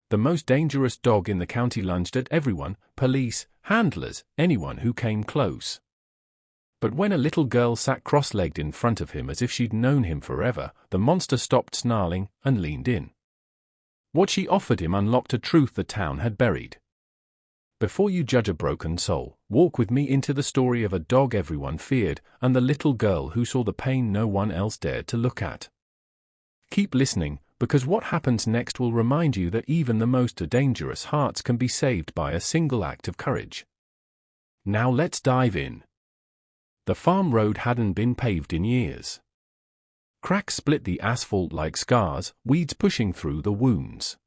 The most dangerous dog in the county lunged at everyone, police, handlers, anyone who came close. But when a little girl sat cross-legged in front of him as if she'd known him forever, the monster stopped snarling and leaned in. What she offered him unlocked a truth the town had buried. Before you judge a broken soul, walk with me into the story of a dog everyone feared and the little girl who saw the pain no one else dared to look at. Keep listening, because what happens next will remind you that even the most dangerous hearts can be saved by a single act of courage. Now let's dive in. The farm road hadn't been paved in years. Cracks split the asphalt like scars, weeds pushing through the wounds.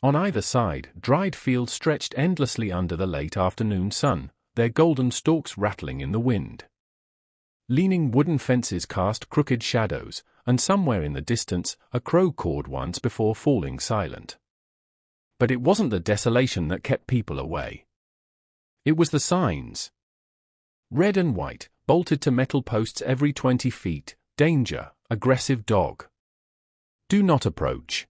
On either side, dried fields stretched endlessly under the late afternoon sun, their golden stalks rattling in the wind. Leaning wooden fences cast crooked shadows, and somewhere in the distance, a crow cawed once before falling silent. But it wasn't the desolation that kept people away. It was the signs. Red and white, bolted to metal posts every 20 feet, danger, aggressive dog. Do not approach.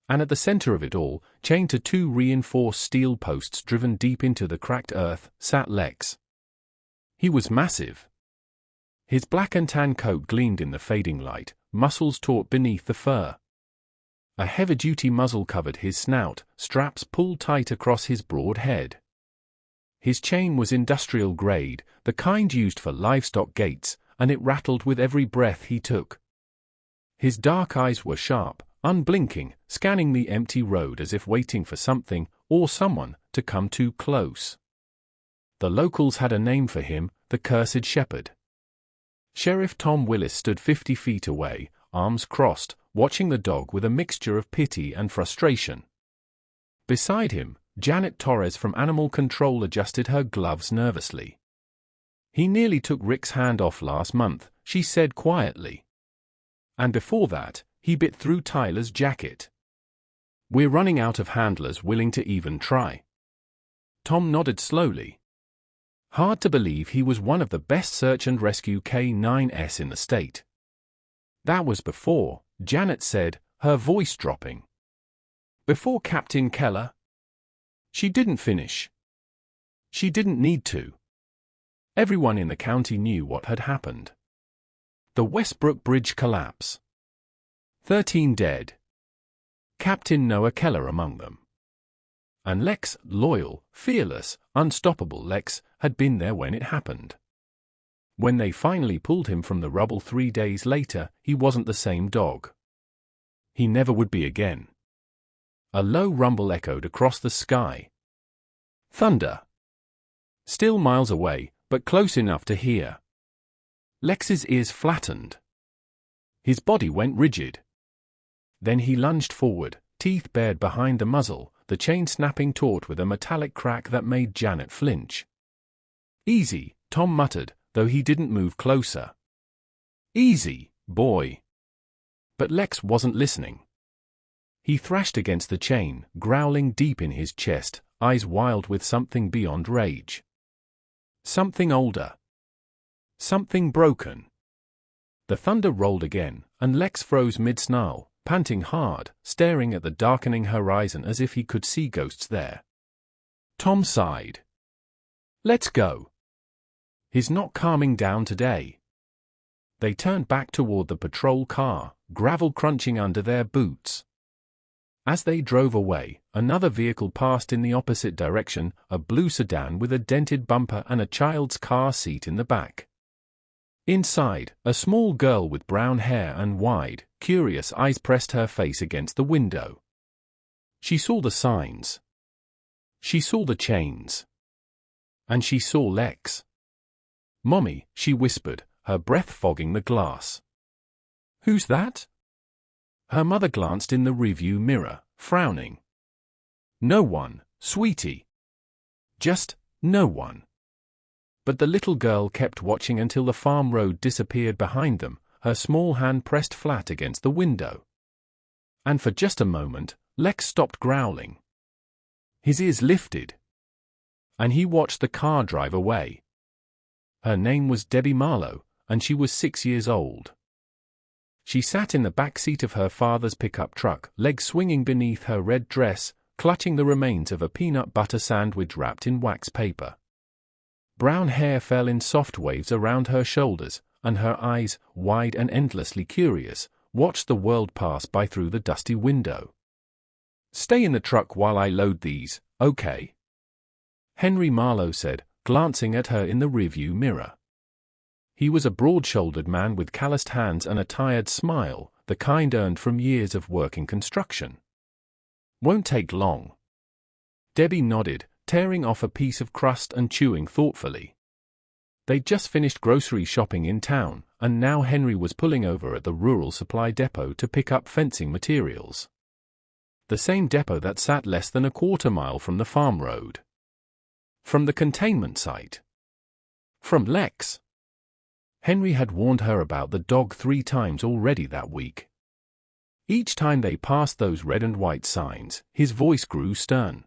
And at the center of it all, chained to 2 reinforced steel posts driven deep into the cracked earth, sat Lex. He was massive. His black and tan coat gleamed in the fading light, muscles taut beneath the fur. A heavy-duty muzzle covered his snout, straps pulled tight across his broad head. His chain was industrial grade, the kind used for livestock gates, and it rattled with every breath he took. His dark eyes were sharp, unblinking, scanning the empty road as if waiting for something, or someone, to come too close. The locals had a name for him, the Cursed Shepherd. Sheriff Tom Willis stood 50 feet away, arms crossed, watching the dog with a mixture of pity and frustration. Beside him, Janet Torres from Animal Control adjusted her gloves nervously. "He nearly took Rick's hand off last month," she said quietly. "And before that, he bit through Tyler's jacket. We're running out of handlers willing to even try." Tom nodded slowly. Hard to believe he was one of the best search and rescue K9s in the state. "That was before," Janet said, her voice dropping. "Before Captain Keller?" She didn't finish. She didn't need to. Everyone in the county knew what had happened. The Westbrook Bridge collapse. 13 dead. Captain Noah Keller among them. And Lex, loyal, fearless, unstoppable Lex, had been there when it happened. When they finally pulled him from the rubble 3 days later, he wasn't the same dog. He never would be again. A low rumble echoed across the sky. Thunder. Still miles away, but close enough to hear. Lex's ears flattened. His body went rigid. Then he lunged forward, teeth bared behind the muzzle, the chain snapping taut with a metallic crack that made Janet flinch. "Easy," Tom muttered, though he didn't move closer. "Easy, boy." But Lex wasn't listening. He thrashed against the chain, growling deep in his chest, eyes wild with something beyond rage. Something older. Something broken. The thunder rolled again, and Lex froze mid-snarl, panting hard, staring at the darkening horizon as if he could see ghosts there. Tom sighed. "Let's go. He's not calming down today." They turned back toward the patrol car, gravel crunching under their boots. As they drove away, another vehicle passed in the opposite direction, a blue sedan with a dented bumper and a child's car seat in the back. Inside, a small girl with brown hair and wide, curious eyes pressed her face against the window. She saw the signs. She saw the chains. And she saw Lex. "Mommy," she whispered, her breath fogging the glass. "Who's that?" Her mother glanced in the rearview mirror, frowning. "No one, sweetie. Just no one." But the little girl kept watching until the farm road disappeared behind them, her small hand pressed flat against the window. And for just a moment, Lex stopped growling. His ears lifted. And he watched the car drive away. Her name was Debbie Marlowe, and she was 6 years old. She sat in the back seat of her father's pickup truck, legs swinging beneath her red dress, clutching the remains of a peanut butter sandwich wrapped in wax paper. Brown hair fell in soft waves around her shoulders, and her eyes, wide and endlessly curious, watched the world pass by through the dusty window. "Stay in the truck while I load these, okay?" Henry Marlowe said, glancing at her in the rearview mirror. He was a broad-shouldered man with calloused hands and a tired smile, the kind earned from years of work in construction. "Won't take long." Debbie nodded, tearing off a piece of crust and chewing thoughtfully. They'd just finished grocery shopping in town, and now Henry was pulling over at the rural supply depot to pick up fencing materials. The same depot that sat less than a quarter-mile from the farm road. From the containment site. From Lex. Henry had warned her about the dog 3 times already that week. Each time they passed those red and white signs, his voice grew stern.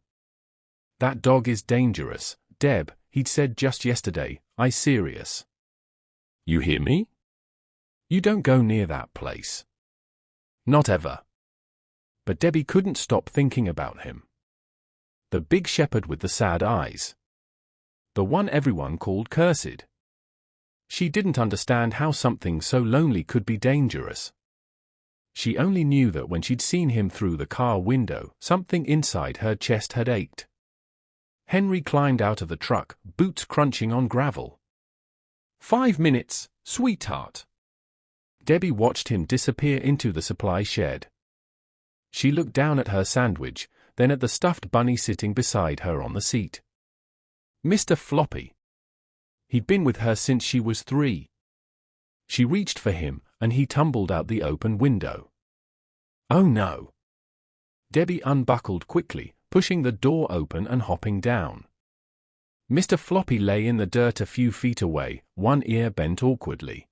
"That dog is dangerous, Deb," he'd said just yesterday. "I serious. You hear me? You don't go near that place. Not ever." But Debbie couldn't stop thinking about him. The big shepherd with the sad eyes. The one everyone called cursed. She didn't understand how something so lonely could be dangerous. She only knew that when she'd seen him through the car window, something inside her chest had ached. Henry climbed out of the truck, boots crunching on gravel. 5 minutes, sweetheart." Debbie watched him disappear into the supply shed. She looked down at her sandwich, then at the stuffed bunny sitting beside her on the seat. Mr. Floppy. He'd been with her since she was 3. She reached for him, and he tumbled out the open window. "Oh no." Debbie unbuckled quickly, pushing the door open and hopping down. Mr. Floppy lay in the dirt a few feet away, one ear bent awkwardly.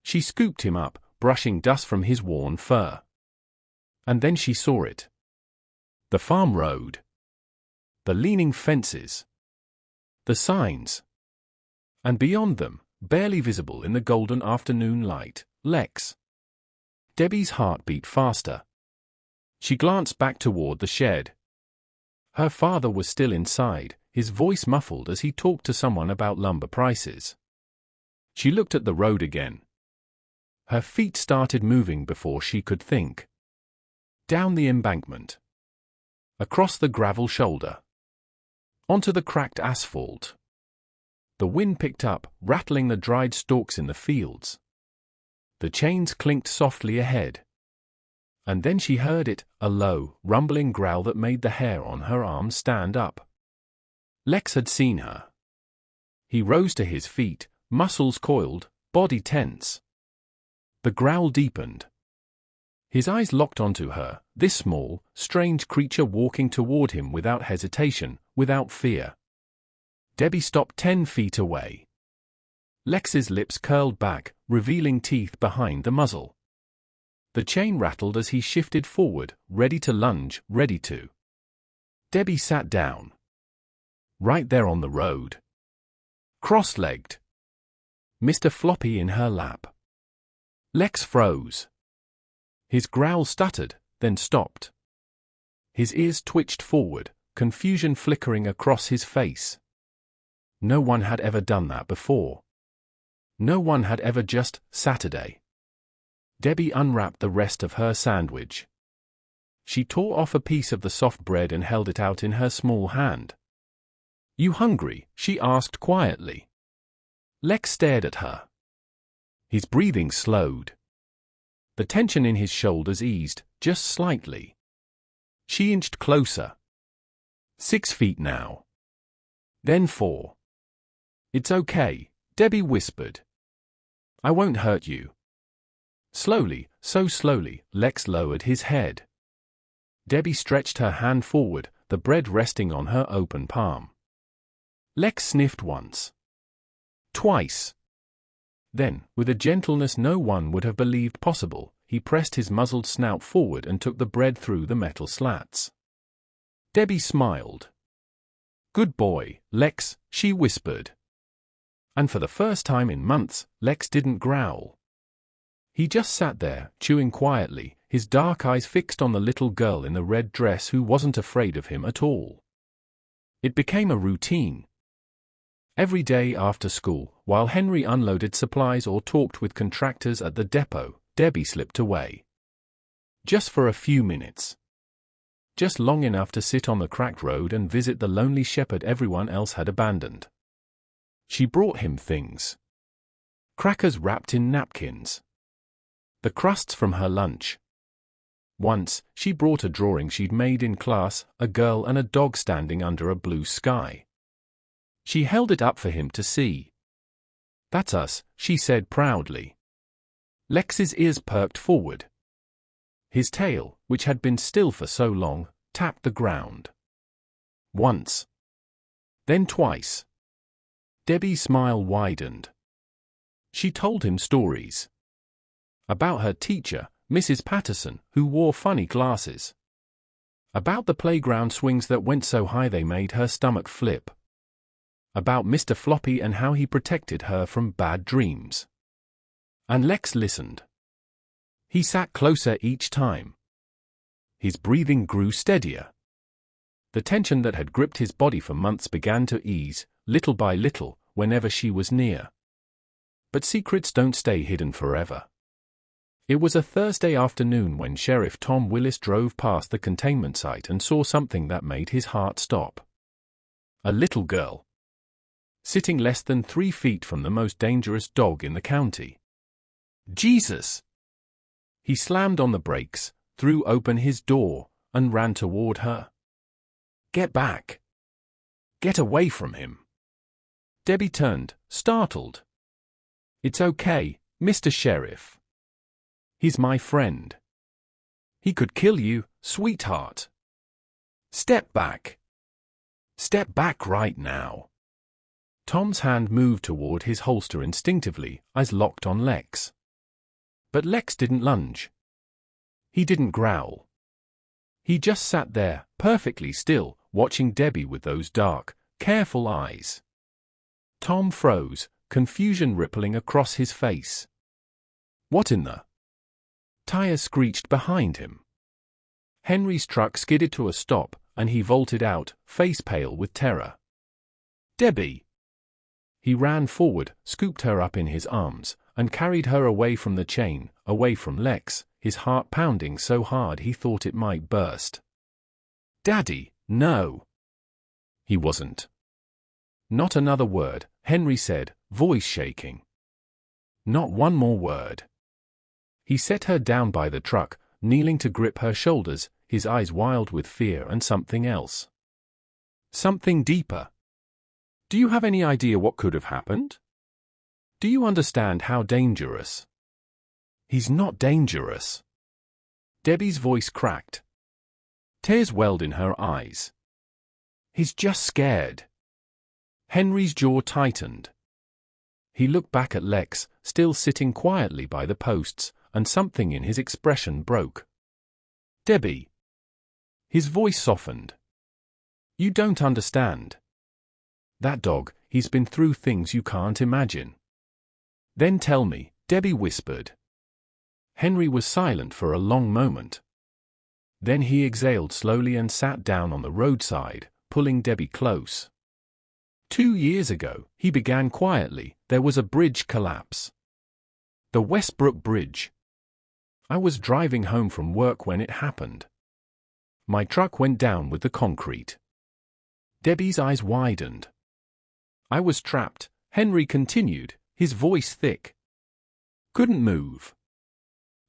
She scooped him up, brushing dust from his worn fur. And then she saw it. The farm road. The leaning fences. The signs. And beyond them, barely visible in the golden afternoon light, Lex. Debbie's heart beat faster. She glanced back toward the shed. Her father was still inside, his voice muffled as he talked to someone about lumber prices. She looked at the road again. Her feet started moving before she could think. Down the embankment. Across the gravel shoulder. Onto the cracked asphalt. The wind picked up, rattling the dried stalks in the fields. The chains clinked softly ahead. And then she heard it, a low, rumbling growl that made the hair on her arms stand up. Lex had seen her. He rose to his feet, muscles coiled, body tense. The growl deepened. His eyes locked onto her, this small, strange creature walking toward him without hesitation, without fear. Debbie stopped 10 feet away. Lex's lips curled back, revealing teeth behind the muzzle. The chain rattled as he shifted forward, ready to lunge, ready to. Debbie sat down. Right there on the road. Cross-legged. Mr. Floppy in her lap. Lex froze. His growl stuttered, then stopped. His ears twitched forward, confusion flickering across his face. No one had ever done that before. No one had ever just Saturday. Debbie unwrapped the rest of her sandwich. She tore off a piece of the soft bread and held it out in her small hand. "You hungry?" she asked quietly. Lex stared at her. His breathing slowed. The tension in his shoulders eased, just slightly. She inched closer. 6 feet now. Then 4. "It's okay," Debbie whispered. "I won't hurt you." Slowly, so slowly, Lex lowered his head. Debbie stretched her hand forward, the bread resting on her open palm. Lex sniffed once. Twice. Then, with a gentleness no one would have believed possible, he pressed his muzzled snout forward and took the bread through the metal slats. Debbie smiled. "Good boy, Lex," she whispered. And for the first time in months, Lex didn't growl. He just sat there, chewing quietly, his dark eyes fixed on the little girl in the red dress who wasn't afraid of him at all. It became a routine. Every day after school, while Henry unloaded supplies or talked with contractors at the depot, Debbie slipped away. Just for a few minutes. Just long enough to sit on the cracked road and visit the lonely shepherd everyone else had abandoned. She brought him things. Crackers wrapped in napkins. The crusts from her lunch. Once, she brought a drawing she'd made in class, a girl and a dog standing under a blue sky. She held it up for him to see. "That's us," she said proudly. Lex's ears perked forward. His tail, which had been still for so long, tapped the ground. Once. Then twice. Debbie's smile widened. She told him stories. About her teacher, Mrs. Patterson, who wore funny glasses. About the playground swings that went so high they made her stomach flip. About Mr. Floppy and how he protected her from bad dreams. And Lex listened. He sat closer each time. His breathing grew steadier. The tension that had gripped his body for months began to ease, little by little, whenever she was near. But secrets don't stay hidden forever. It was a Thursday afternoon when Sheriff Tom Willis drove past the containment site and saw something that made his heart stop. A little girl. Sitting less than 3 feet from the most dangerous dog in the county. Jesus! He slammed on the brakes, threw open his door, and ran toward her. Get back! Get away from him! Debbie turned, startled. It's okay, Mr. Sheriff. He's my friend. He could kill you, sweetheart. Step back. Step back right now. Tom's hand moved toward his holster instinctively, eyes locked on Lex. But Lex didn't lunge. He didn't growl. He just sat there, perfectly still, watching Debbie with those dark, careful eyes. Tom froze, confusion rippling across his face. What in the... Tires screeched behind him. Henry's truck skidded to a stop, and he vaulted out, face pale with terror. Debbie! He ran forward, scooped her up in his arms, and carried her away from the chain, away from Lex, his heart pounding so hard he thought it might burst. Daddy, no! He wasn't. Not another word, Henry said, voice shaking. Not one more word. He set her down by the truck, kneeling to grip her shoulders, his eyes wild with fear and something else. Something deeper. Do you have any idea what could have happened? Do you understand how dangerous? He's not dangerous. Debbie's voice cracked. Tears welled in her eyes. He's just scared. Henry's jaw tightened. He looked back at Lex, still sitting quietly by the posts, and something in his expression broke. Debbie. His voice softened. You don't understand. That dog, he's been through things you can't imagine. Then tell me, Debbie whispered. Henry was silent for a long moment. Then he exhaled slowly and sat down on the roadside, pulling Debbie close. 2 years ago, he began quietly, there was a bridge collapse. The Westbrook Bridge. I was driving home from work when it happened. My truck went down with the concrete. Debbie's eyes widened. I was trapped, Henry continued, his voice thick. Couldn't move.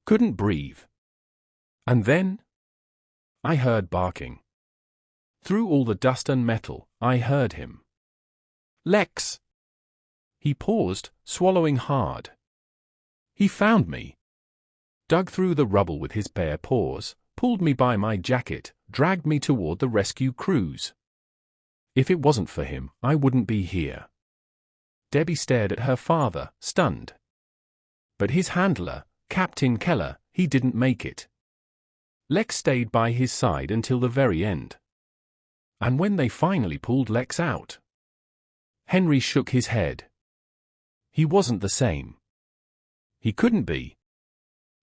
Couldn't breathe. And then? I heard barking. Through all the dust and metal, I heard him. Lex! He paused, swallowing hard. He found me. Dug through the rubble with his bare paws, pulled me by my jacket, dragged me toward the rescue crews. If it wasn't for him, I wouldn't be here. Debbie stared at her father, stunned. But his handler, Captain Keller, he didn't make it. Lex stayed by his side until the very end. And when they finally pulled Lex out, Henry shook his head. He wasn't the same. He couldn't be.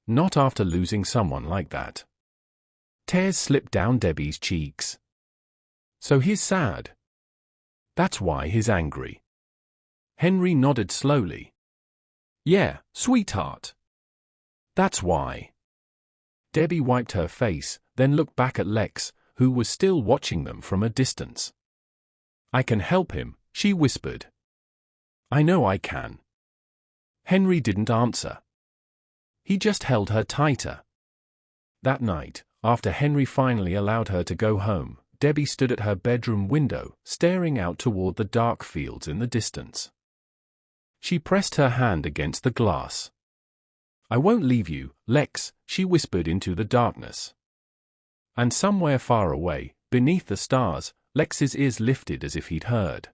Not after losing someone like that. Tears slipped down Debbie's cheeks. So he's sad. That's why he's angry. Henry nodded slowly. Yeah, sweetheart. That's why. Debbie wiped her face, then looked back at Lex, who was still watching them from a distance. I can help him, she whispered. I know I can. Henry didn't answer. He just held her tighter. That night, after Henry finally allowed her to go home, Debbie stood at her bedroom window, staring out toward the dark fields in the distance. She pressed her hand against the glass. I won't leave you, Lex, she whispered into the darkness. And somewhere far away, beneath the stars, Lex's ears lifted as if he'd heard.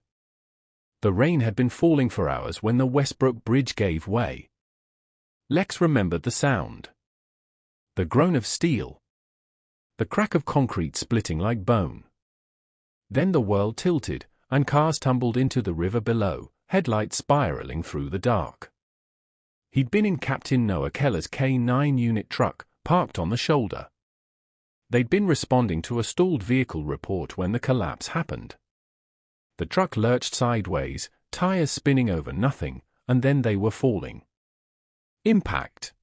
The rain had been falling for hours when the Westbrook Bridge gave way. Lex remembered the sound. The groan of steel. The crack of concrete splitting like bone. Then the world tilted, and cars tumbled into the river below, headlights spiraling through the dark. He'd been in Captain Noah Keller's K9 unit truck, parked on the shoulder. They'd been responding to a stalled vehicle report when the collapse happened. The truck lurched sideways, tires spinning over nothing, and then they were falling. Impact.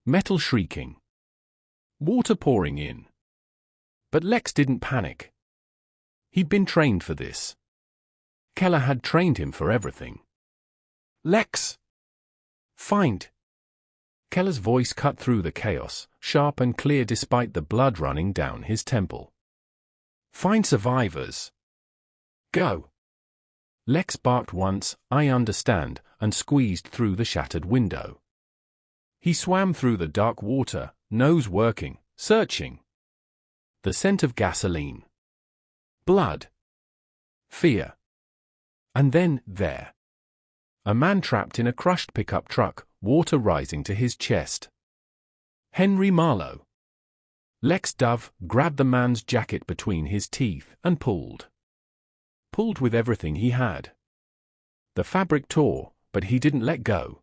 Metal shrieking. Water pouring in. But Lex didn't panic. He'd been trained for this. Keller had trained him for everything. Lex! Find. Keller's voice cut through the chaos, sharp and clear despite the blood running down his temple. Find survivors. Go. Lex barked once, I understand, and squeezed through the shattered window. He swam through the dark water, nose working, searching. The scent of gasoline. Blood. Fear. And then, there. A man trapped in a crushed pickup truck, water rising to his chest. Henry Marlowe. Lex Dove grabbed the man's jacket between his teeth and pulled. Pulled with everything he had. The fabric tore, but he didn't let go.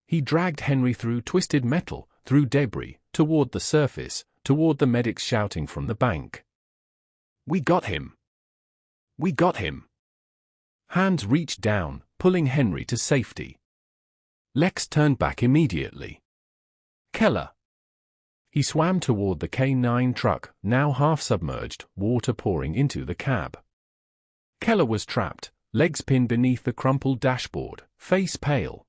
He dragged Henry through twisted metal, through debris, toward the surface, toward the medics shouting from the bank. We got him. We got him. Hands reached down, pulling Henry to safety. Lex turned back immediately. Keller. He swam toward the K9 truck, now half submerged, water pouring into the cab. Keller was trapped, legs pinned beneath the crumpled dashboard, face pale.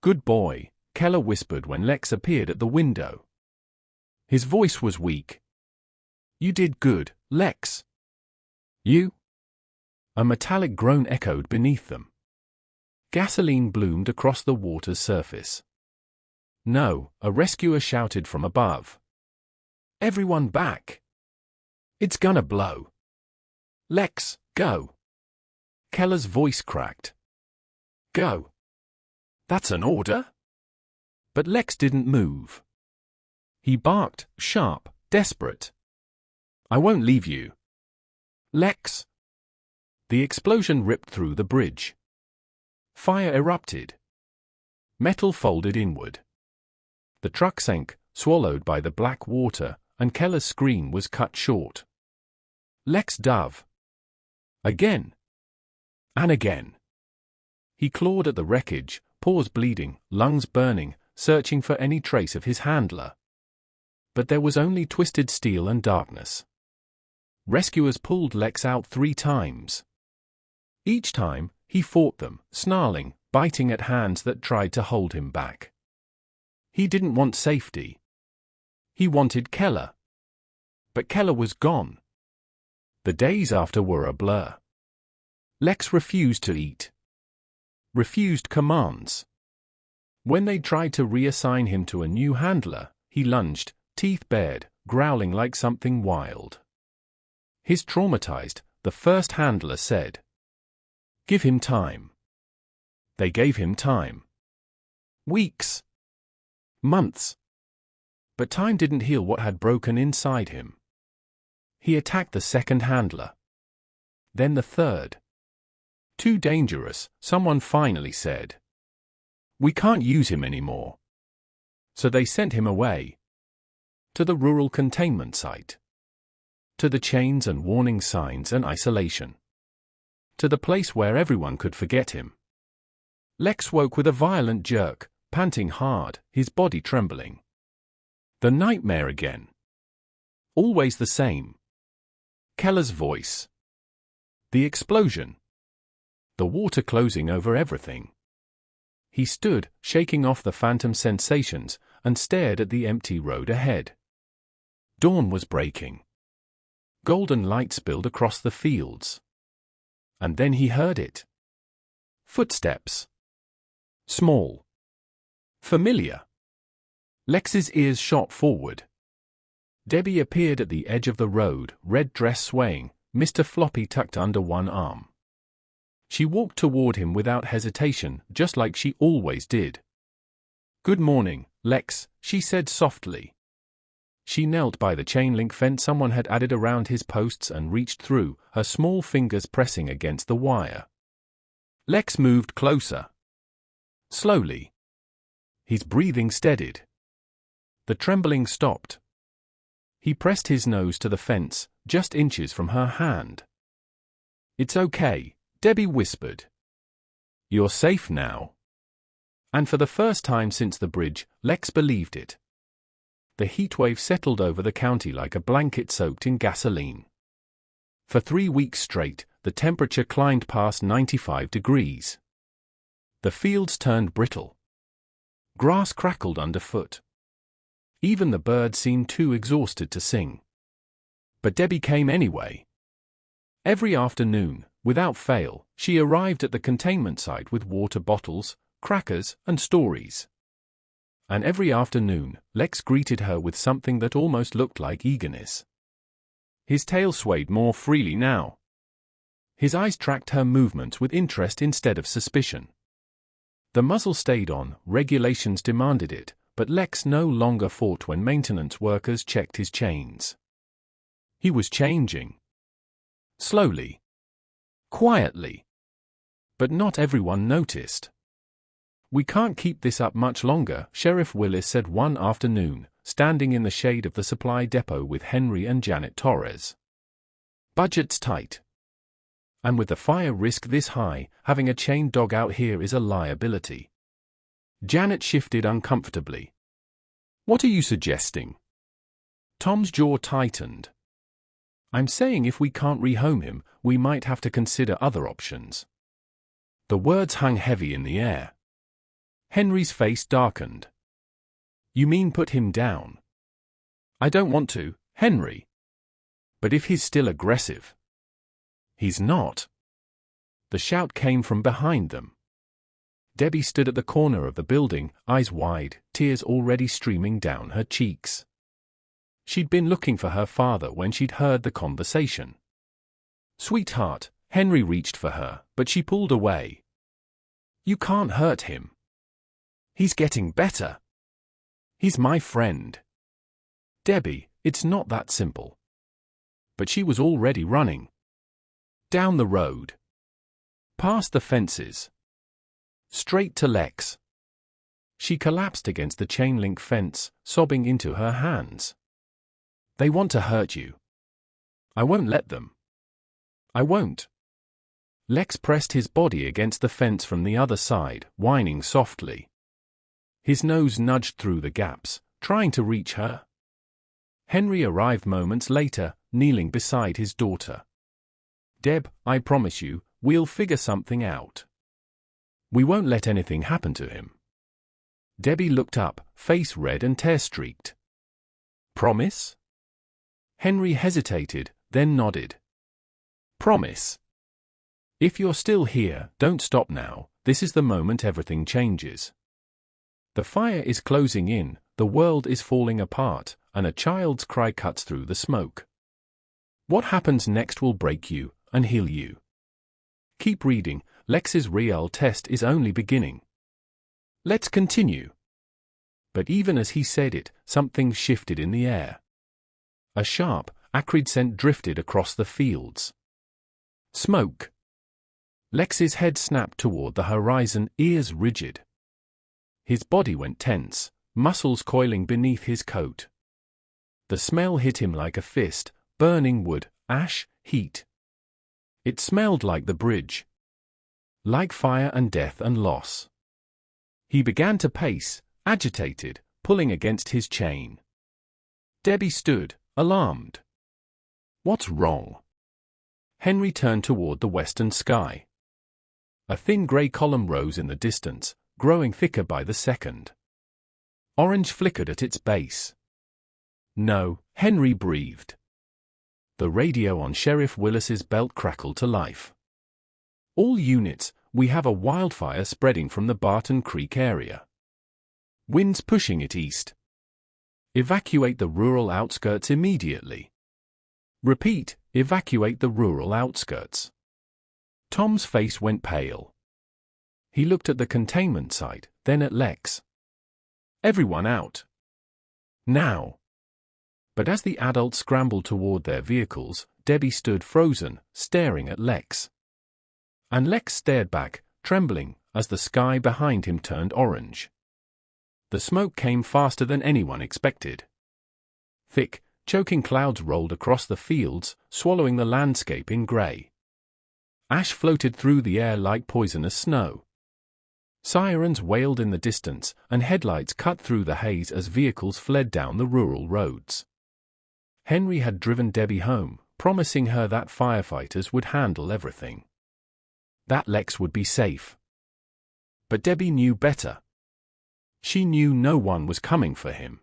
Good boy, Keller whispered when Lex appeared at the window. His voice was weak. You did good, Lex. You? A metallic groan echoed beneath them. Gasoline bloomed across the water's surface. No, a rescuer shouted from above. Everyone back. It's gonna blow. Lex, go. Keller's voice cracked. Go. That's an order? But Lex didn't move. He barked, sharp, desperate. I won't leave you. Lex. The explosion ripped through the bridge. Fire erupted. Metal folded inward. The truck sank, swallowed by the black water, and Keller's scream was cut short. Lex Dove. Again. And again. He clawed at the wreckage, paws bleeding, lungs burning, searching for any trace of his handler. But there was only twisted steel and darkness. Rescuers pulled Lex out 3 times. Each time, he fought them, snarling, biting at hands that tried to hold him back. He didn't want safety. He wanted Keller. But Keller was gone. The days after were a blur. Lex refused to eat. Refused commands. When they tried to reassign him to a new handler, he lunged, teeth bared, growling like something wild. His traumatized, the first handler said, "Give him time." They gave him time. Weeks. Months. But time didn't heal what had broken inside him. He attacked the second handler. Then the third. Too dangerous, someone finally said. We can't use him anymore. So they sent him away. To the rural containment site. To the chains and warning signs and isolation. To the place where everyone could forget him. Lex woke with a violent jerk, panting hard, his body trembling. The nightmare again. Always the same. Keller's voice. The explosion. The water closing over everything. He stood, shaking off the phantom sensations, and stared at the empty road ahead. Dawn was breaking. Golden light spilled across the fields. And then he heard it. Footsteps. Small. Familiar. Lex's ears shot forward. Debbie appeared at the edge of the road, red dress swaying, Mr. Floppy tucked under one arm. She walked toward him without hesitation, just like she always did. "Good morning, Lex," she said softly. She knelt by the chain-link fence someone had added around his posts and reached through, her small fingers pressing against the wire. Lex moved closer. Slowly. His breathing steadied. The trembling stopped. He pressed his nose to the fence, just inches from her hand. "It's okay," Debbie whispered. "You're safe now." And for the first time since the bridge, Lex believed it. The heatwave settled over the county like a blanket soaked in gasoline. For 3 weeks straight, the temperature climbed past 95 degrees. The fields turned brittle. Grass crackled underfoot. Even the birds seemed too exhausted to sing. But Debbie came anyway. Every afternoon, without fail, she arrived at the containment site with water bottles, crackers, and stories. And every afternoon, Lex greeted her with something that almost looked like eagerness. His tail swayed more freely now. His eyes tracked her movements with interest instead of suspicion. The muzzle stayed on, regulations demanded it, but Lex no longer fought when maintenance workers checked his chains. He was changing. Slowly. Quietly. But not everyone noticed. "We can't keep this up much longer," Sheriff Willis said one afternoon, standing in the shade of the supply depot with Henry and Janet Torres. "Budget's tight. And with the fire risk this high, having a chained dog out here is a liability." Janet shifted uncomfortably. "What are you suggesting?" Tom's jaw tightened. "I'm saying if we can't rehome him, we might have to consider other options." The words hung heavy in the air. Henry's face darkened. "You mean put him down?" "I don't want to, Henry." "But if he's still aggressive." "He's not." The shout came from behind them. Debbie stood at the corner of the building, eyes wide, tears already streaming down her cheeks. She'd been looking for her father when she'd heard the conversation. "Sweetheart," Henry reached for her, but she pulled away. "You can't hurt him. He's getting better. He's my friend." "Debbie, it's not that simple." But she was already running. Down the road. Past the fences. Straight to Lex. She collapsed against the chain-link fence, sobbing into her hands. "They want to hurt you. I won't let them. I won't." Lex pressed his body against the fence from the other side, whining softly. His nose nudged through the gaps, trying to reach her. Henry arrived moments later, kneeling beside his daughter. "Deb, I promise you, we'll figure something out. We won't let anything happen to him." Debbie looked up, face red and tear-streaked. "Promise?" Henry hesitated, then nodded. "Promise. If you're still here, don't stop now. This is the moment everything changes. The fire is closing in, the world is falling apart, and a child's cry cuts through the smoke. What happens next will break you and heal you. Keep reading, Lex's real test is only beginning. Let's continue." But even as he said it, something shifted in the air. A sharp, acrid scent drifted across the fields. Smoke. Lex's head snapped toward the horizon, ears rigid. His body went tense, muscles coiling beneath his coat. The smell hit him like a fist, burning wood, ash, heat. It smelled like the bridge. Like fire and death and loss. He began to pace, agitated, pulling against his chain. Debbie stood, alarmed. "What's wrong?" Henry turned toward the western sky. A thin grey column rose in the distance, growing thicker by the second. Orange flickered at its base. "No," Henry breathed. The radio on Sheriff Willis's belt crackled to life. "All units, we have a wildfire spreading from the Barton Creek area. Winds pushing it east. Evacuate the rural outskirts immediately. Repeat, evacuate the rural outskirts." Tom's face went pale. He looked at the containment site, then at Lex. "Everyone out. Now." But as the adults scrambled toward their vehicles, Debbie stood frozen, staring at Lex. And Lex stared back, trembling, as the sky behind him turned orange. The smoke came faster than anyone expected. Thick, choking clouds rolled across the fields, swallowing the landscape in gray. Ash floated through the air like poisonous snow. Sirens wailed in the distance, and headlights cut through the haze as vehicles fled down the rural roads. Henry had driven Debbie home, promising her that firefighters would handle everything. That Lex would be safe. But Debbie knew better. She knew no one was coming for him.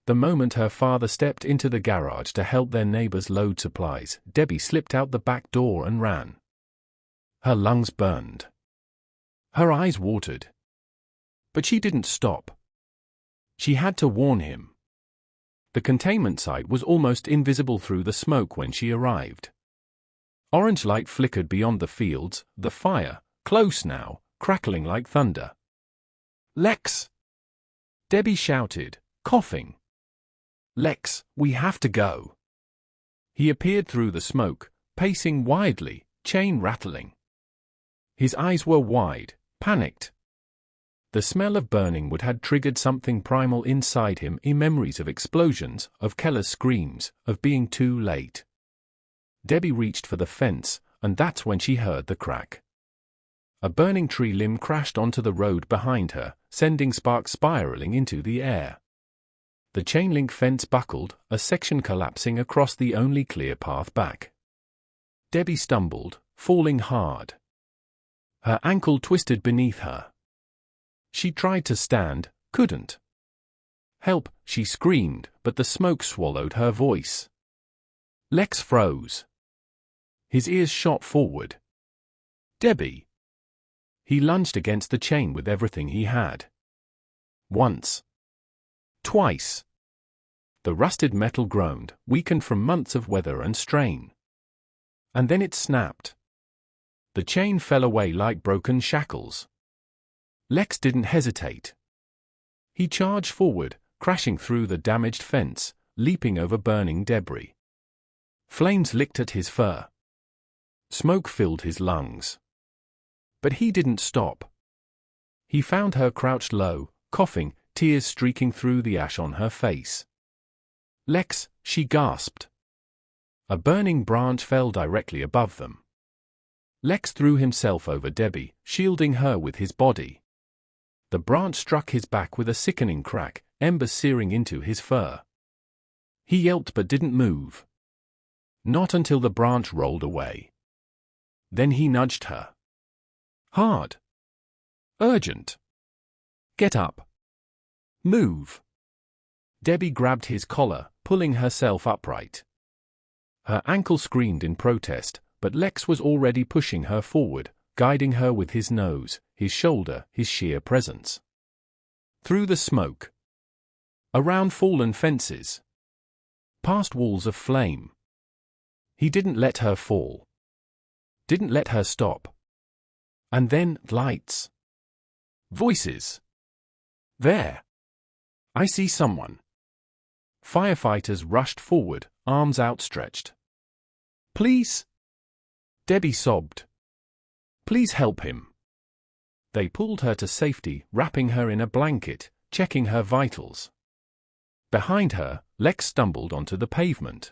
The moment her father stepped into the garage to help their neighbors load supplies, Debbie slipped out the back door and ran. Her lungs burned. Her eyes watered. But she didn't stop. She had to warn him. The containment site was almost invisible through the smoke when she arrived. Orange light flickered beyond the fields, the fire, close now, crackling like thunder. "Lex!" Debbie shouted, coughing. "Lex, we have to go." He appeared through the smoke, pacing widely, chain rattling. His eyes were wide, panicked. The smell of burning wood had triggered something primal inside him, memories of explosions, of Keller's screams, of being too late. Debbie reached for the fence, and that's when she heard the crack. A burning tree limb crashed onto the road behind her, sending sparks spiraling into the air. The chain-link fence buckled, a section collapsing across the only clear path back. Debbie stumbled, falling hard. Her ankle twisted beneath her. She tried to stand, couldn't. "Help," she screamed, but the smoke swallowed her voice. Lex froze. His ears shot forward. "Debbie!" He lunged against the chain with everything he had. Once. Twice. The rusted metal groaned, weakened from months of weather and strain. And then it snapped. The chain fell away like broken shackles. Lex didn't hesitate. He charged forward, crashing through the damaged fence, leaping over burning debris. Flames licked at his fur. Smoke filled his lungs. But he didn't stop. He found her crouched low, coughing, tears streaking through the ash on her face. "Lex," she gasped. A burning branch fell directly above them. Lex threw himself over Debbie, shielding her with his body. The branch struck his back with a sickening crack, embers searing into his fur. He yelped but didn't move. Not until the branch rolled away. Then he nudged her. Hard. Urgent. "Get up. Move." Debbie grabbed his collar, pulling herself upright. Her ankle screamed in protest, but Lex was already pushing her forward, guiding her with his nose, his shoulder, his sheer presence. Through the smoke. Around fallen fences. Past walls of flame. He didn't let her fall. Didn't let her stop. And then, lights. Voices. "There. I see someone." Firefighters rushed forward, arms outstretched. "Please?" Debbie sobbed. "Please help him." They pulled her to safety, wrapping her in a blanket, checking her vitals. Behind her, Lex stumbled onto the pavement.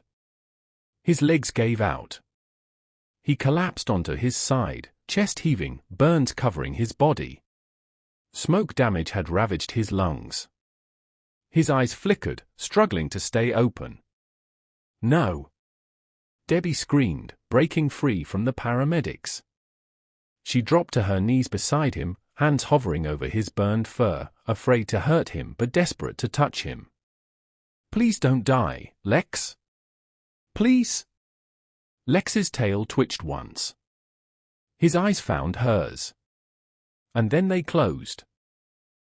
His legs gave out. He collapsed onto his side, chest heaving, burns covering his body. Smoke damage had ravaged his lungs. His eyes flickered, struggling to stay open. "No!" Debbie screamed, breaking free from the paramedics. She dropped to her knees beside him, hands hovering over his burned fur, afraid to hurt him but desperate to touch him. "Please don't die, Lex. Please?" Lex's tail twitched once. His eyes found hers. And then they closed.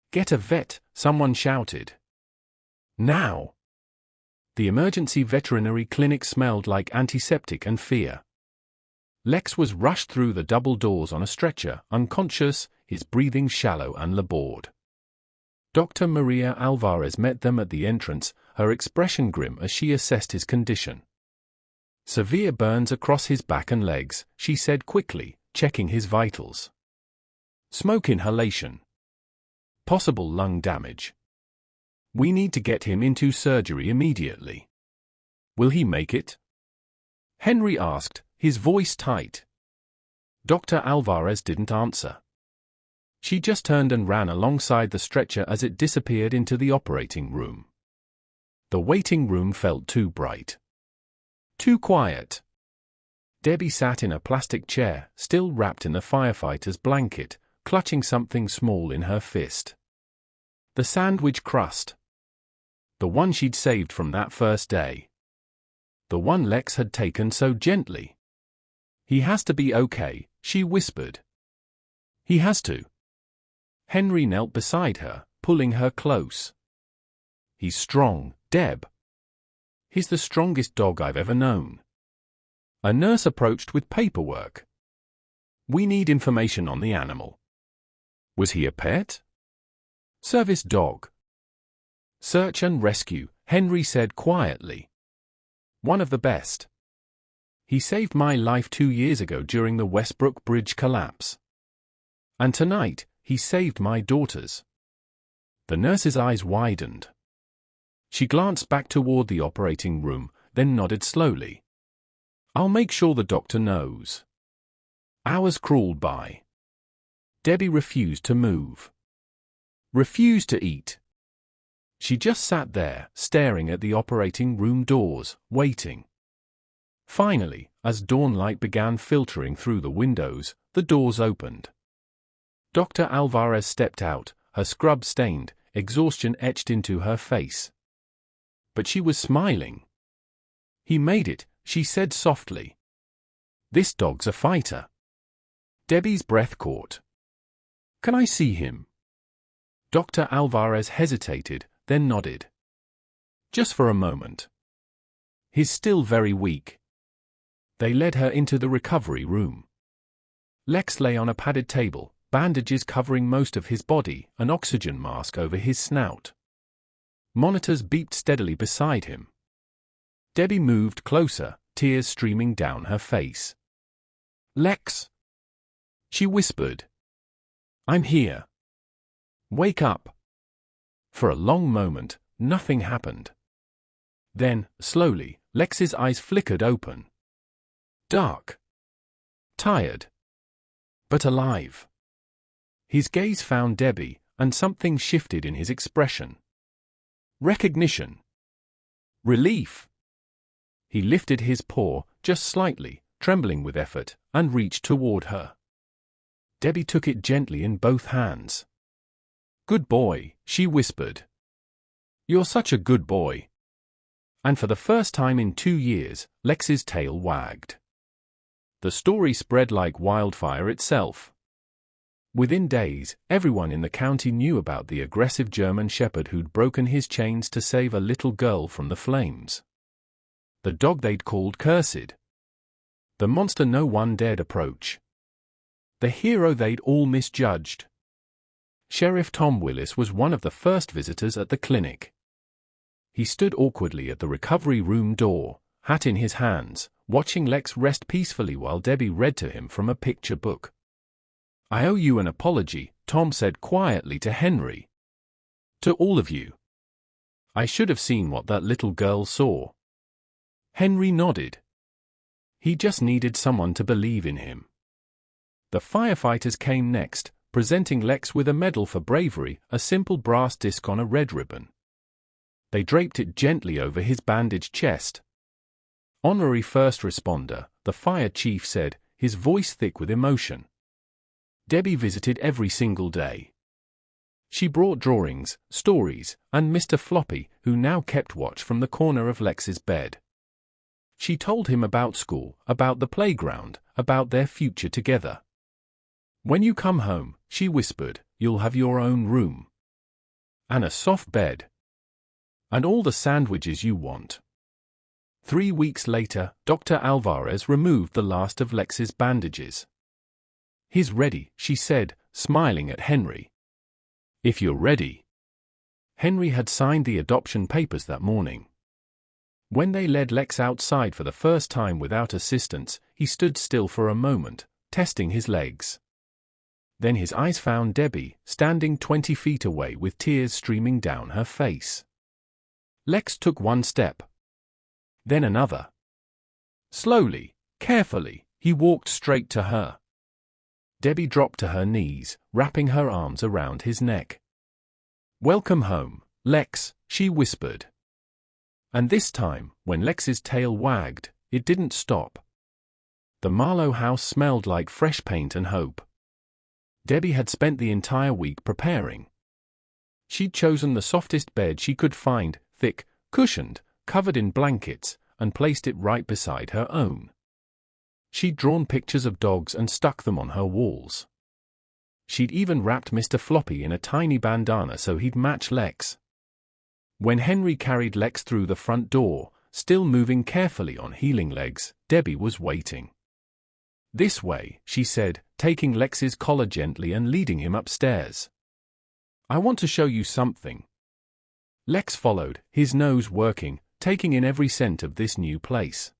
"Get a vet," someone shouted. "Now!" The emergency veterinary clinic smelled like antiseptic and fear. Lex was rushed through the double doors on a stretcher, unconscious, his breathing shallow and labored. Dr. Maria Alvarez met them at the entrance, her expression grim as she assessed his condition. "Severe burns across his back and legs," she said quickly, checking his vitals. "Smoke inhalation. Possible lung damage. We need to get him into surgery immediately." "Will he make it?" Henry asked, his voice tight. Dr. Alvarez didn't answer. She just turned and ran alongside the stretcher as it disappeared into the operating room. The waiting room felt too bright. Too quiet. Debbie sat in a plastic chair, still wrapped in the firefighter's blanket, clutching something small in her fist. The sandwich crust. The one she'd saved from that first day. The one Lex had taken so gently. "He has to be okay," she whispered. "He has to." Henry knelt beside her, pulling her close. "He's strong, Deb. He's the strongest dog I've ever known." A nurse approached with paperwork. "We need information on the animal. Was he a pet? Service dog. Search and rescue," Henry said quietly. "One of the best. He saved my life 2 years ago during the Westbrook Bridge collapse. And tonight, he saved my daughter's." The nurse's eyes widened. She glanced back toward the operating room, then nodded slowly. "I'll make sure the doctor knows." Hours crawled by. Debbie refused to move. Refused to eat. She just sat there, staring at the operating room doors, waiting. Finally, as dawn light began filtering through the windows, the doors opened. Dr. Alvarez stepped out, her scrub stained, exhaustion etched into her face. But she was smiling. "He made it," she said softly. "This dog's a fighter." Debbie's breath caught. "Can I see him?" Dr. Alvarez hesitated, then nodded. "Just for a moment. He's still very weak." They led her into the recovery room. Lex lay on a padded table, bandages covering most of his body, an oxygen mask over his snout. Monitors beeped steadily beside him. Debbie moved closer, tears streaming down her face. "Lex," she whispered. "I'm here. Wake up." For a long moment, nothing happened. Then, slowly, Lex's eyes flickered open. Dark. Tired. But alive. His gaze found Debbie, and something shifted in his expression. Recognition. Relief. He lifted his paw, just slightly, trembling with effort, and reached toward her. Debbie took it gently in both hands. "Good boy," she whispered. "You're such a good boy." And for the first time in 2 years, Lex's tail wagged. The story spread like wildfire itself. Within days, everyone in the county knew about the aggressive German shepherd who'd broken his chains to save a little girl from the flames. The dog they'd called Cursed. The monster no one dared approach. The hero they'd all misjudged. Sheriff Tom Willis was one of the first visitors at the clinic. He stood awkwardly at the recovery room door, hat in his hands, watching Lex rest peacefully while Debbie read to him from a picture book. "I owe you an apology," Tom said quietly to Henry. To all of you. I should have seen what that little girl saw. Henry nodded. He just needed someone to believe in him. The firefighters came next, presenting Lex with a medal for bravery, a simple brass disc on a red ribbon. They draped it gently over his bandaged chest. Honorary first responder, the fire chief said, his voice thick with emotion. Debbie visited every single day. She brought drawings, stories, and Mr. Floppy, who now kept watch from the corner of Lex's bed. She told him about school, about the playground, about their future together. When you come home, she whispered, you'll have your own room. And a soft bed. And all the sandwiches you want. 3 weeks later, Dr. Alvarez removed the last of Lex's bandages. He's ready, she said, smiling at Henry. If you're ready. Henry had signed the adoption papers that morning. When they led Lex outside for the first time without assistance, he stood still for a moment, testing his legs. Then his eyes found Debbie, standing 20 feet away with tears streaming down her face. Lex took one step. Then another. Slowly, carefully, he walked straight to her. Debbie dropped to her knees, wrapping her arms around his neck. Welcome home, Lex, she whispered. And this time, when Lex's tail wagged, it didn't stop. The Marlowe house smelled like fresh paint and hope. Debbie had spent the entire week preparing. She'd chosen the softest bed she could find, thick, cushioned, covered in blankets, and placed it right beside her own. She'd drawn pictures of dogs and stuck them on her walls. She'd even wrapped Mr. Floppy in a tiny bandana so he'd match Lex. When Henry carried Lex through the front door, still moving carefully on healing legs, Debbie was waiting. This way, she said, taking Lex's collar gently and leading him upstairs. I want to show you something. Lex followed, his nose working, taking in every scent of this new place.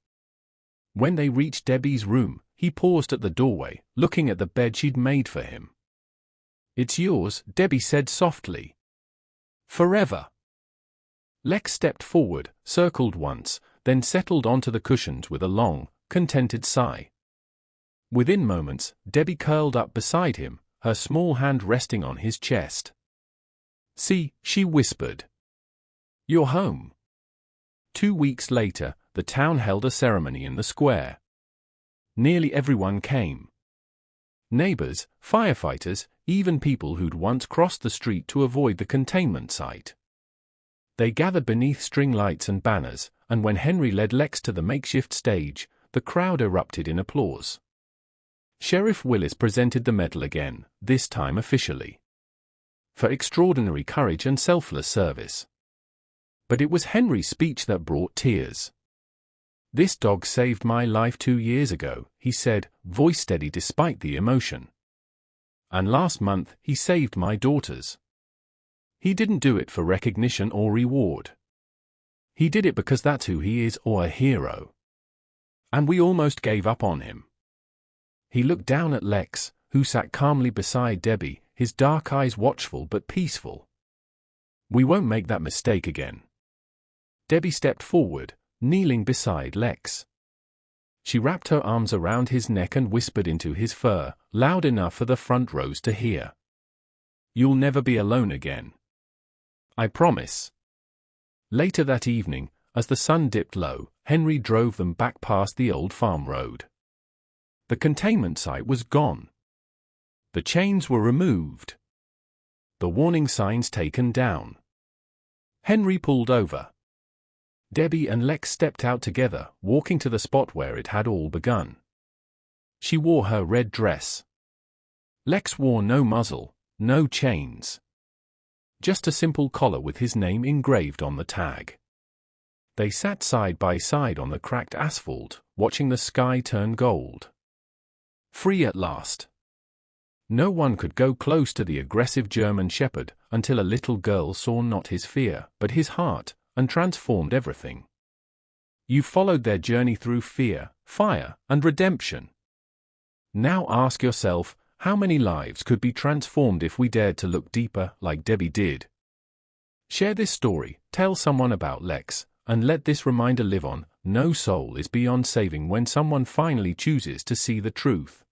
When they reached Debbie's room, he paused at the doorway, looking at the bed she'd made for him. It's yours, Debbie said softly. Forever. Lex stepped forward, circled once, then settled onto the cushions with a long, contented sigh. Within moments, Debbie curled up beside him, her small hand resting on his chest. See, she whispered. You're home. 2 weeks later, the town held a ceremony in the square. Nearly everyone came. Neighbors, firefighters, even people who'd once crossed the street to avoid the containment site. They gathered beneath string lights and banners, and when Henry led Lex to the makeshift stage, the crowd erupted in applause. Sheriff Willis presented the medal again, this time officially. For extraordinary courage and selfless service. But it was Henry's speech that brought tears. This dog saved my life 2 years ago, he said, voice steady despite the emotion. And last month, he saved my daughter's. He didn't do it for recognition or reward. He did it because that's who he is, or a hero. And we almost gave up on him. He looked down at Lex, who sat calmly beside Debbie, his dark eyes watchful but peaceful. We won't make that mistake again. Debbie stepped forward, kneeling beside Lex. She wrapped her arms around his neck and whispered into his fur, loud enough for the front rows to hear. You'll never be alone again. I promise. Later that evening, as the sun dipped low, Henry drove them back past the old farm road. The containment site was gone. The chains were removed. The warning signs taken down. Henry pulled over. Debbie and Lex stepped out together, walking to the spot where it had all begun. She wore her red dress. Lex wore no muzzle, no chains. Just a simple collar with his name engraved on the tag. They sat side by side on the cracked asphalt, watching the sky turn gold. Free at last. No one could go close to the aggressive German shepherd until a little girl saw not his fear, but his heart, and transformed everything. You followed their journey through fear, fire, and redemption. Now ask yourself, how many lives could be transformed if we dared to look deeper like Debbie did? Share this story, tell someone about Lex, and let this reminder live on: no soul is beyond saving when someone finally chooses to see the truth.